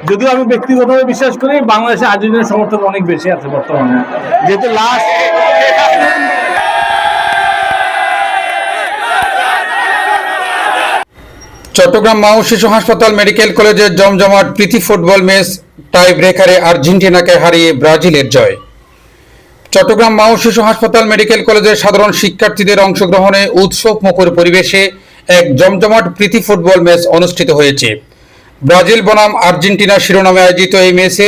যদিও আমি ব্যক্তিগতভাবে বিশ্বাস করি বাংলাদেশে আর্জেন্টিনার সমর্থক অনেক বেশি আছে বর্তমানে, যেহেতু লাস্ট চট্টগ্রাম মা ও শিশু হাসপাতাল মেডিকেল কলেজের জমজমাট প্রীতি ফুটবল ম্যাচ টাই ব্রেকারে আর্জেন্টিনাকে হারিয়ে ব্রাজিলের জয়। চট্টগ্রাম মা ও শিশু হাসপাতাল মেডিকেল কলেজের সাধারণ শিক্ষার্থীদের অংশগ্রহণে উৎসব মুখর পরিবেশে এক জমজমাট প্রীতি ফুটবল ম্যাচ অনুষ্ঠিত হয়েছে। ব্রাজিল বনাম আর্জেন্টিনা শিরোনামে আয়োজিত এই ম্যাচে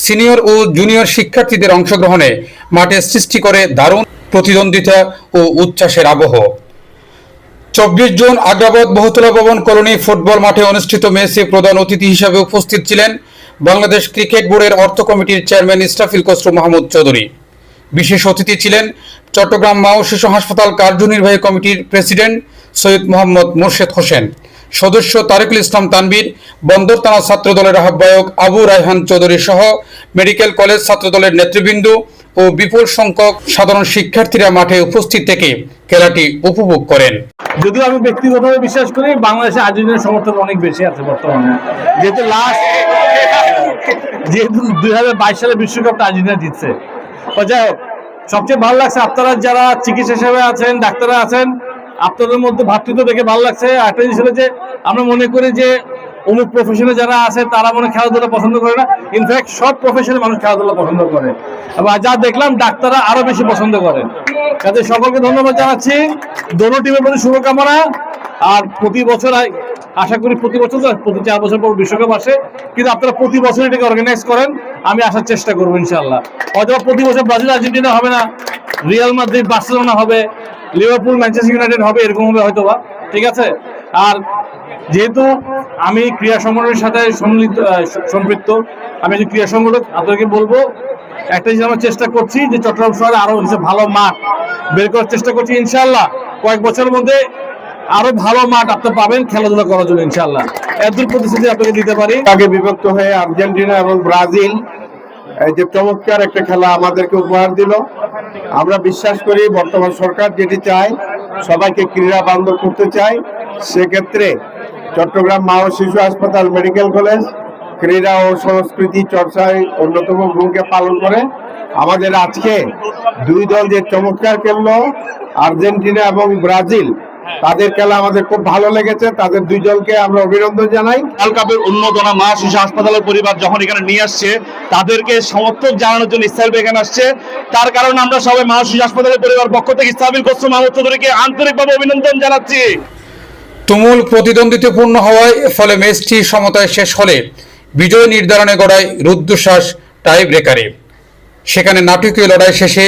সিনিয়র ও জুনিয়র শিক্ষার্থীদের অংশগ্রহণে মাঠে সৃষ্টি করে দারুণ প্রতিদ্বন্দ্বিতা ও উচ্ছ্বাসের আবহ। 24 জুন আগ্রাবাদ বহুতলা ভবন কলোনি ফুটবল মাঠে অনুষ্ঠিত ম্যাচে প্রধান অতিথি হিসেবে উপস্থিত ছিলেন বাংলাদেশ ক্রিকেট বোর্ডের অর্থ কমিটির চেয়ারম্যান ইস্টাফিল খসরু মাহমুদ চৌধুরী। বিশেষ অতিথি ছিলেন চট্টগ্রাম মা ও শিশু হাসপাতাল কার্যনির্বাহী কমিটির প্রেসিডেন্ট সৈয়দ মোহাম্মদ মোর্শেদ হোসেন, সদস্য তারিকুল ইসলাম তানভীর, বন্দর থানা ছাত্র দলের আহ্বায়ক আবু রায়হান চৌধুরী সহ মেডিকেল কলেজ ছাত্র দলের নেতৃবৃন্দ ও বিপুল সংখ্যক সাধারণ শিক্ষার্থীরা মাঠে উপস্থিত থেকে খেলাটি উপভোগ করেন। যদিও আমি ব্যক্তিগতভাবে বিশ্বাস করি বাংলাদেশে আর্জেন্টিনার সমর্থক অনেক বেশি আছে বর্তমানে, যেহেতু 2022 সালে বিশ্বকাপটা আর্জেন্টিনা জিতছে। যাই হোক, সবচেয়ে ভালো লাগছে আপনারা যারা চিকিৎসা সেবায় আছেন, ডাক্তাররা আছেন, আপনাদের মধ্যে ভ্রাতৃত্ব দেখে ভালো লাগছে। একটা জিনিস হলো যে আমরা মনে করি যে অমুক প্রফেশনে যারা আছে তারা মনে খেলাধুলা পছন্দ করে না, ইনফ্যাক্ট সব প্রফেশনে মানুষ খেলাধুলা পছন্দ করে, এবং যা দেখলাম ডাক্তাররা আরো বেশি পছন্দ করে। কাজে সকলকে ধন্যবাদ জানাচ্ছি, দোনো টিমের প্রতি শুভকামনা। আর প্রতি বছর আশা করি প্রতি 4 বছর পর বিশ্বকাপ আসে, কিন্তু আপনারা প্রতি বছর এটাকে অর্গানাইজ করেন, আমি আসার চেষ্টা করবো ইনশাল্লাহ। হয়তো প্রতি বছর ব্রাজিল আর্জেন্টিনা হবে না, রিয়াল মাদ্রিদ বার্সেলোনা হবে, লিভারপুল ম্যানচেস্টার ইউনাইটেড হবে, এরকম হবে হয়তোবা, ঠিক আছে। আর যেহেতু আমি ক্রীড়া সংগঠনের সাথে সম্পৃক্ত, আমি যে ক্রীড়া সংগঠক, আপনাদেরকে বলবো একটা জিনিস আমরা চেষ্টা করছি যে চট্টগ্রাম শহরে আরো কিছু ভালো মাঠ বের করার চেষ্টা করছি। ইনশাল্লাহ কয়েক বছরের মধ্যে আরো ভালো মাঠ আপনি পাবেন খেলাধুলা করার জন্য, ইনশাল্লাহ এর প্রতিশ্রুতি আপনাকে দিতে পারি। আগে বিভক্ত হয়ে আর্জেন্টিনা এবং ব্রাজিল এই যে চমৎকার একটা খেলা আমাদেরকে উপহার দিল। আমরা বিশ্বাস করি বর্তমান সরকার যেটি চায়, সবাইকে ক্রীড়া বান্ধব করতে চায়। সেক্ষেত্রে চট্টগ্রাম মা ও শিশু হাসপাতাল মেডিকেল কলেজ ক্রীড়া ও সংস্কৃতি চর্চায় অন্যতম ভূমিকা পালন করে। আমাদের আজকে দুই দল যে চমৎকার খেললো, আর্জেন্টিনা এবং ব্রাজিল, তাদের খেলা আমাদের খুব ভালো লেগেছে। তাদের দুই দলকে আমরা অভিনন্দন জানাই। ওয়ার্ল্ড কাপের উন্নতনা মা শিশু হাসপাতালের পরিবার যখন এখানে নিয়ে আসছে, তাদেরকে সমর্থন জানানোর জন্য ইসলাম এখানে আসছে। তার কারণে আমরা সবাই মা শিশু হাসপাতালের পরিবার পক্ষ থেকে ইসলামিল খসরু মাহমুদ চৌধুরীকে আন্তরিকভাবে অভিনন্দন জানাচ্ছি। তুমুল প্রতিদ্বন্দ্বিতাপূর্ণ হওয়ায় ফলে ম্যাচটি সমতায় শেষ হলে বিজয় নির্ধারণে গড়ায় রুদ্ধশ্বাস টাই ব্রেকারে। সেখানে নাটকীয় লড়াই শেষে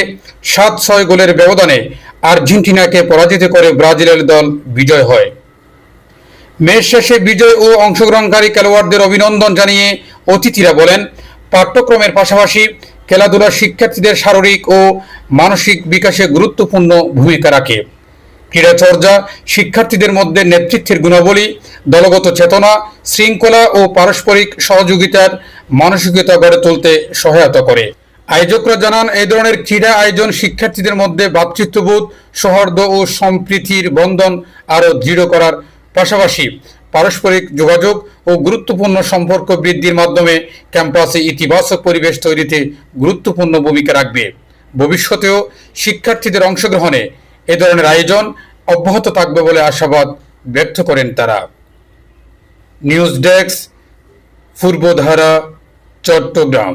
7-6 গোলের ব্যবধানে আর্জেন্টিনাকে পরাজিত করে ব্রাজিলের দল বিজয় হয়। ম্যাচ শেষে বিজয় ও অংশগ্রহণকারী খেলোয়াড়দের অভিনন্দন জানিয়ে অতিথিরা বলেন, পাঠ্যক্রমের পাশাপাশি খেলাধুলা শিক্ষার্থীদের শারীরিক ও মানসিক বিকাশে গুরুত্বপূর্ণ ভূমিকা রাখে। ক্রীড়াচর্চা শিক্ষার্থীদের মধ্যে নেতৃত্বের গুণাবলী, দলগত চেতনা, শৃঙ্খলা ও পারস্পরিক সহযোগিতার মানসিকতা গড়ে তুলতে সহায়তা করে। আয়োজকরা জানান, এই ধরনের ক্রীড়া আয়োজন শিক্ষার্থীদের মধ্যে ভ্রাতৃত্ববোধ, সৌহার্দ্য ও সম্প্রীতির বন্ধন আরও দৃঢ় করার পাশাপাশি পারস্পরিক যোগাযোগ ও গুরুত্বপূর্ণ সম্পর্ক বৃদ্ধির মাধ্যমে ক্যাম্পাসে ইতিবাচক পরিবেশ তৈরিতে গুরুত্বপূর্ণ ভূমিকা রাখবে। ভবিষ্যতেও শিক্ষার্থীদের অংশগ্রহণে এ ধরনের আয়োজন অব্যাহত থাকবে বলে আশাবাদ ব্যক্ত করেন তারা। News desk, Purbodhara, Chittagong.